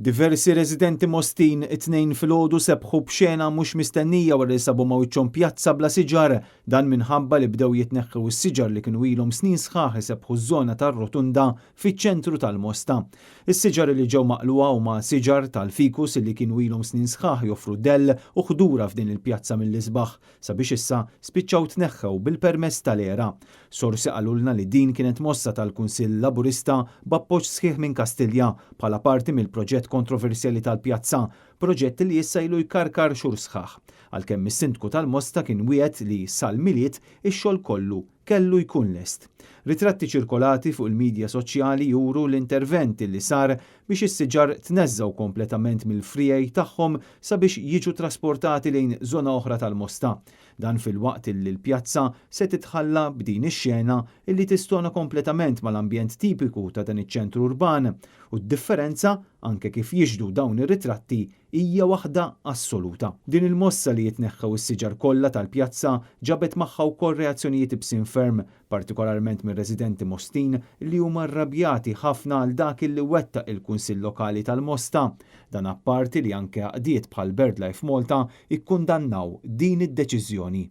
Diversi residenti Mostin it-tnejn filgħodu sebħu b'xena mhux mistennija wara li sabu mawwiċċhom pjazza bla siġar, dan minħabba li bdew jitneħħu s-siġar li kienu ilhom snin sħaħ isebħu ż-żona tar-Rotunda fiċ-ċentru tal-Mosta. Is-siġar li ġew maqluha huma siġar tal-fikus li kienu ilhom snin sħaħ joffru dell u ħdura f'din il-pjazza mill-isbaħ sabiex issa spiċċaw tneħħew bil-permess tal-era. Sorsi qalulna li din kienet mossa tal-Kunsill Laburista b'appoġġ sħiħ minn Kastilja bħala parti mill-proġett kontroversjali tal-pjazza, proġett li issa ilu jkarkar xhur sħaħ. Għalkemm is-sindku tal-Mosta kien wieħed li sal-miliet ix-xogħol kollu kellu jkun lest. Ritratti ċirkolati fuq il-medja soċjali juru l-intervent li sar biex is-siġar tneżżaw kompletament mill-frijej tagħhom sabiex jiġu trasportati lejn żona oħra tal-Mosta. Dan fil-waqt li l-pjazza se titħalla b'din ix-xena illi tistona kompletament mal-ambjent tipiku ta' dan iċ-ċentru urban u d-differenza anke kif jiġdu dawn ir-ritratti hija waħda assoluta. Din il-mossa li jitneħħew is-siġar kollha tal-pjazza ġabet magħha wkoll reazzjonijiet ibsin ferm, partikolarment minn residenti Mostin li huma rrabjati ħafna għal dak li wettaq il-Kunsill Lokali tal-Mosta. Dan apparti li anke għaqdiet bħal BirdLife Malta ikkundannaw din id-deċiżjoni.